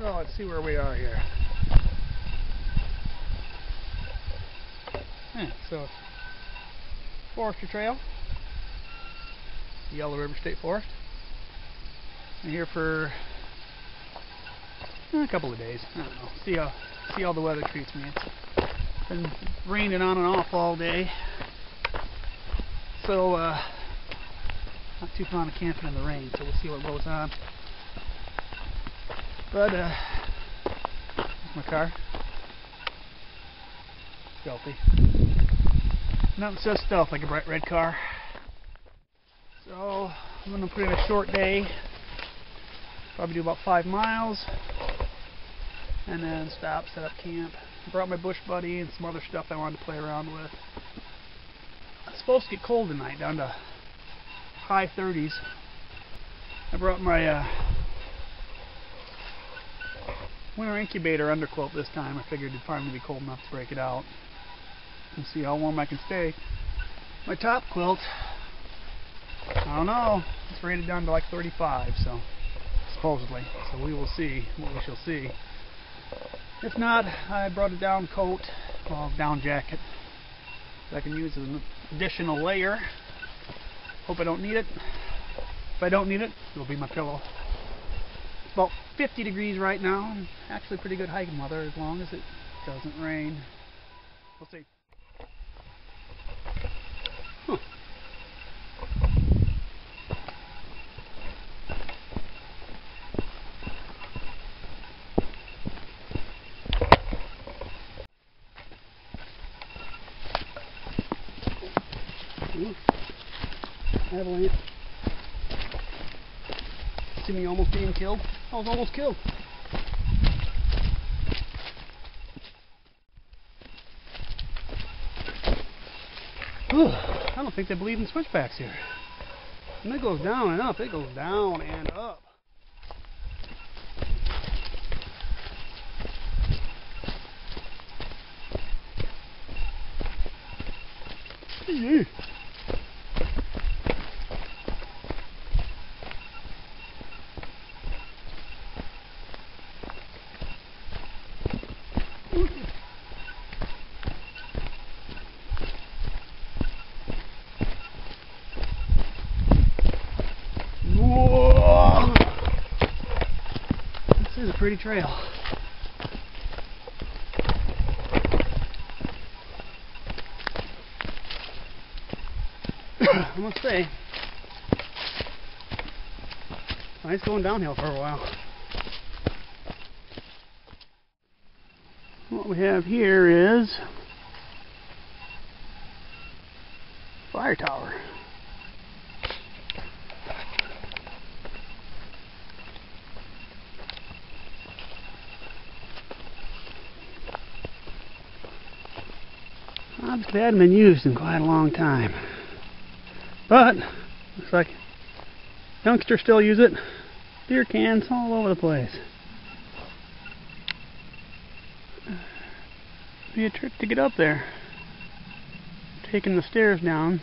So let's see where we are here. So Forester Trail, Yellow River State Forest. I'm here for a couple of days. I don't know. See how the weather treats me. It's been raining on and off all day, so not too fond of camping in the rain. So we'll see what goes on. But my car, stealthy. Nothing says stealth like a bright red car. So I'm gonna put in a short day. Probably do about 5 miles, and then stop, set up camp. I brought my bush buddy and some other stuff I wanted to play around with. It's supposed to get cold tonight, down to high 30s. I brought my winter incubator underquilt this time. I figured it'd finally be cold enough to break it out and see how warm I can stay. My top quilt, I don't know, it's rated down to like 35, so supposedly. So we will see what we shall see. If not, I brought a down coat, well, down jacket that I can use as an additional layer. Hope I don't need it. If I don't need it, it'll be my pillow. It's about 50 degrees right now, and actually pretty good hiking weather as long as it doesn't rain. We'll see. Huh. Avalanche. See me almost being killed? I was almost killed. I don't think they believe in switchbacks here. And it goes down and up. It goes down and up. Yeah. Whoa. This is a pretty trail. I must say, nice going downhill for a while. What we have here is fire tower. Obviously, it hadn't been used in quite a long time. But, looks like youngsters still use it. Beer cans all over the place. Be a trick to get up there. Taking the stairs down.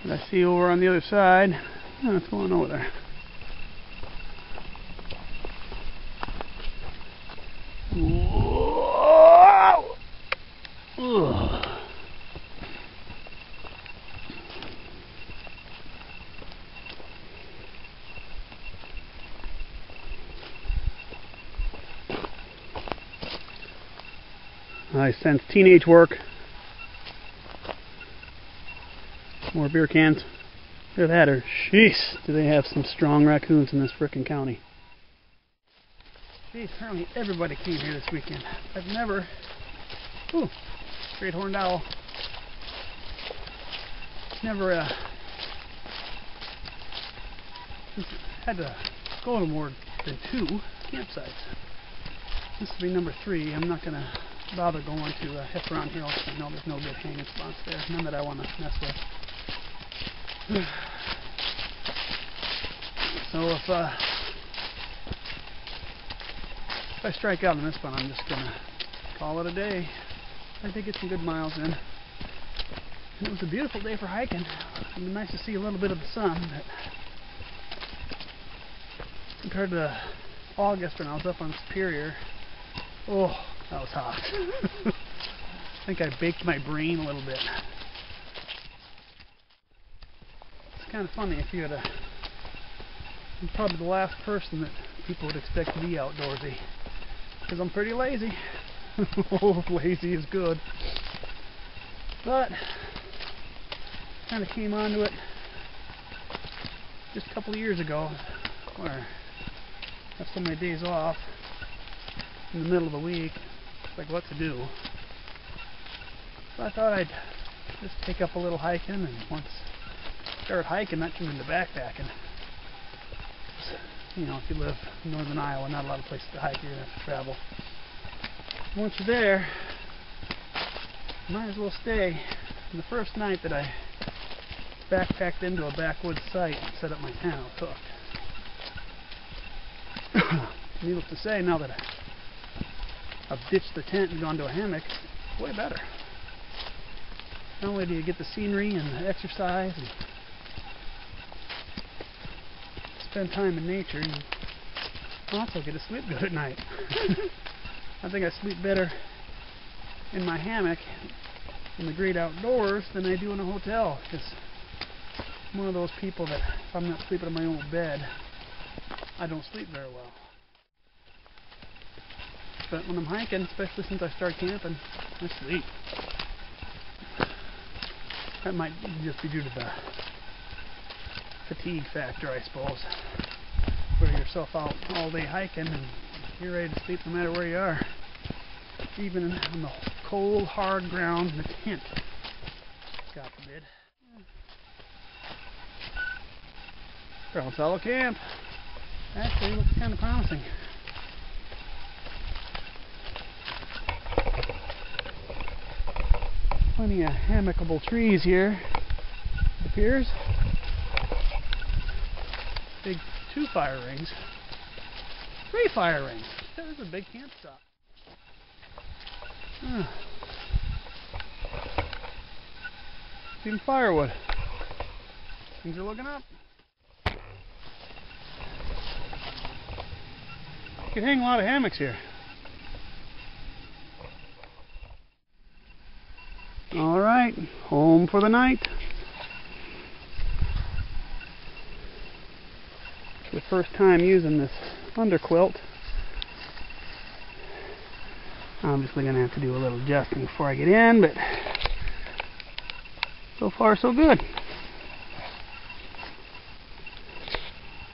But I see over on the other side. Oh, what's going over there? Whoa! Ugh. I sense teenage work. More beer cans. Either that or, jeez, do they have some strong raccoons in this frickin' county. Jeez, apparently everybody came here this weekend. I've never... Ooh, great horned owl. Never had to go to more than 2 campsites. This will be number 3. I'm not going to bother going to Heffron Hill because I know there's no good hanging spots there. None that I want to mess with. So if I strike out on this one, I'm just going to call it a day. I think it's some good miles in. And it was a beautiful day for hiking. It'd be nice to see a little bit of the sun, but compared to August when I was up on Superior. Oh, that was hot. I think I baked my brain a little bit. It's kind of funny if you had I'm probably the last person that people would expect to be outdoorsy, because I'm pretty lazy. Oh, lazy is good. But kind of came onto it just a couple of years ago, where I have so many days off in the middle of the week. It's like, what to do? So I thought I'd just take up a little hiking, and once I start hiking, that turned into backpacking. You know, if you live in northern Iowa, not a lot of places to hike, you're going to have to travel. Once you're there, you might as well stay. And the first night that I backpacked into a backwoods site and set up my tent, I was hooked. Needless to say, now that I've ditched the tent and gone to a hammock, it's way better. Not only do you get the scenery and the exercise and spend time in nature, you also get to sleep good at night. I think I sleep better in my hammock in the great outdoors than I do in a hotel, because I'm one of those people that if I'm not sleeping in my own bed, I don't sleep very well. But when I'm hiking, especially since I started camping, I sleep. That might just be due to the fatigue factor, I suppose. Wear yourself out all day hiking and you're ready to sleep no matter where you are. Even on the cold, hard ground in the tent. God forbid. Brown Hollow Camp. Actually, looks kind of promising. Plenty of hammockable trees here, it appears. Big 2 fire rings. 3 fire rings. This is a big camp stop. Even firewood. Things are looking up. You can hang a lot of hammocks here. Alright, home for the night. The first time using this underquilt. Obviously going to have to do a little adjusting before I get in, but so far so good.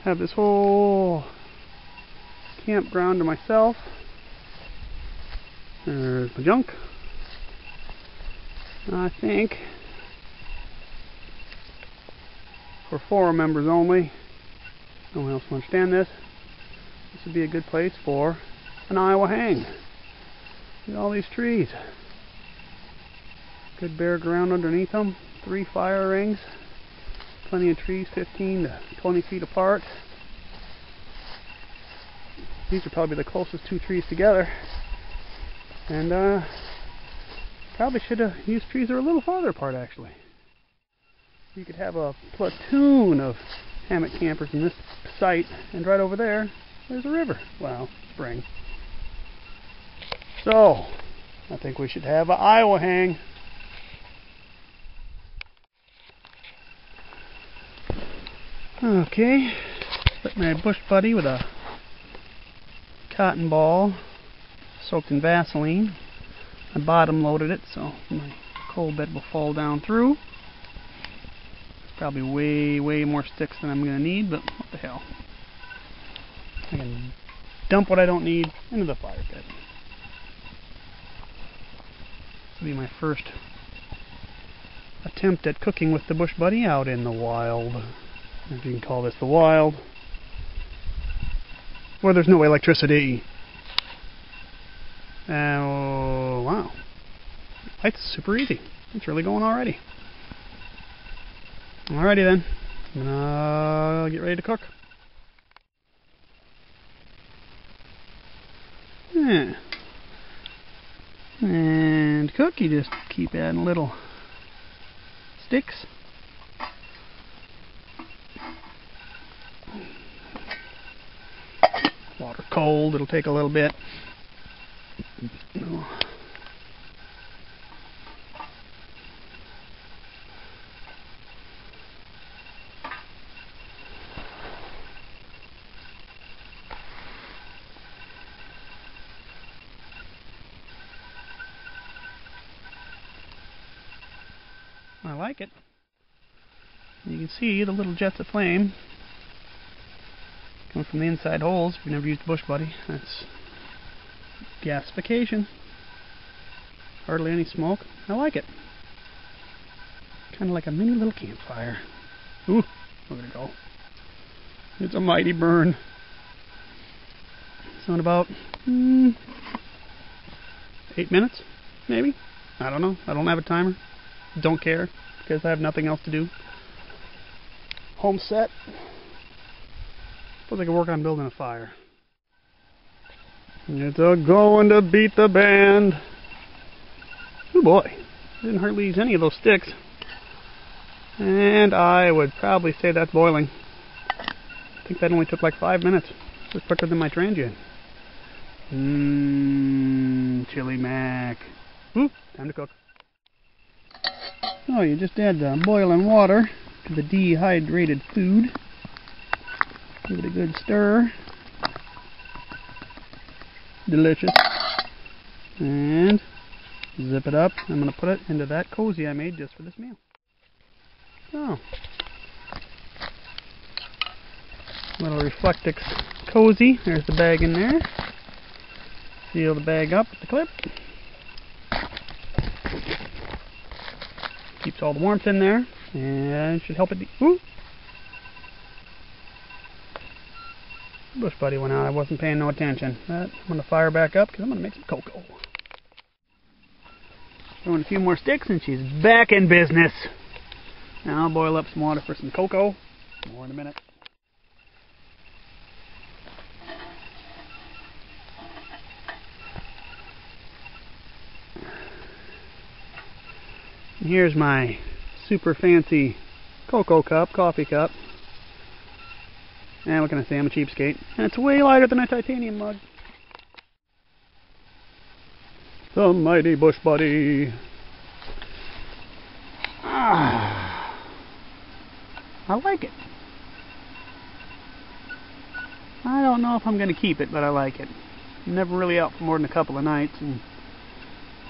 Have this whole campground to myself. There's my junk. I think for forum members only, no one else will understand this, this would be a good place for an Iowa hang. Look at all these trees. Good bare ground underneath them. 3 fire rings. Plenty of trees, 15 to 20 feet apart. These are probably the closest 2 trees together. And probably should have used trees that are a little farther apart, actually. You could have a platoon of hammock campers in this site, and right over there, there's a river. Wow, spring. So, I think we should have an Iowa hang. Okay, put my bush buddy with a cotton ball soaked in Vaseline. I bottom loaded it so my coal bed will fall down through. It's probably way more sticks than I'm going to need, but what the hell. I can dump what I don't need into the fire pit. This will be my first attempt at cooking with the bush buddy out in the wild. If you can call this the wild. Where there's no electricity. Oh, wow. It's super easy. It's really going already. Alrighty then. I'm gonna get ready to cook. Yeah. And cook, you just keep adding little sticks. Water cold. It'll take a little bit. I like it. You can see the little jets of flame coming from the inside holes. If you've never used Bush Buddy, that's gasification. Hardly any smoke. I like it. Kind of like a mini little campfire. Ooh, look at it go. It's a mighty burn. So in about 8 minutes, maybe? I don't know. I don't have a timer. Don't care, because I have nothing else to do. Home set. Suppose I could work on building a fire. It's a going to beat the band. Oh boy, didn't hardly use any of those sticks. And I would probably say that's boiling. I think that only took like 5 minutes. It was quicker than my Transient. Chili Mac. Ooh, time to cook. Oh, you just add boiling water to the dehydrated food. Give it a good stir. Delicious. And zip it up. I'm going to put it into that cozy I made just for this meal. Oh. Little Reflectix cozy. There's the bag in there. Seal the bag up with the clip. Keeps all the warmth in there, and should help it. Ooh! Bush Buddy went out. I wasn't paying no attention. But I'm going to fire back up because I'm going to make some cocoa. Throwing a few more sticks, and she's back in business. Now I'll boil up some water for some cocoa. More in a minute. And here's my super fancy cocoa cup, coffee cup. And what can I say, I'm a cheapskate. And it's way lighter than a titanium mug. The mighty Bush Buddy. I like it. I don't know if I'm going to keep it, but I like it. I'm never really out for more than a couple of nights, and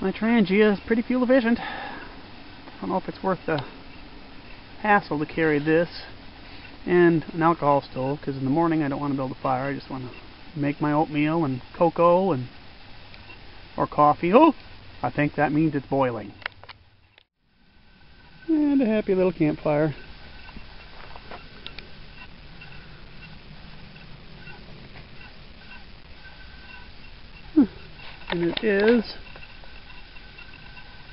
my Trangia is pretty fuel efficient. I don't know if it's worth the hassle to carry this and an alcohol stove, because in the morning I don't want to build a fire. I just want to make my oatmeal and cocoa and or coffee. Oh, I think that means it's boiling. And a happy little campfire. And it is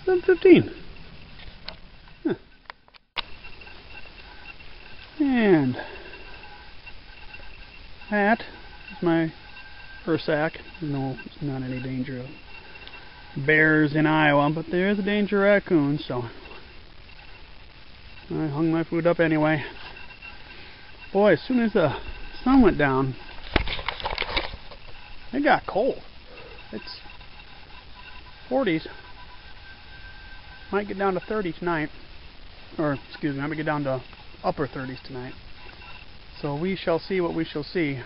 7:15. And that is my first sack. No, it's not any danger of bears in Iowa, but there is a danger of raccoons, so I hung my food up anyway. Boy, as soon as the sun went down, it got cold. It's 40s. Might get down to 30 tonight. Or, excuse me, I might get down to upper 30s tonight. So we shall see what we shall see.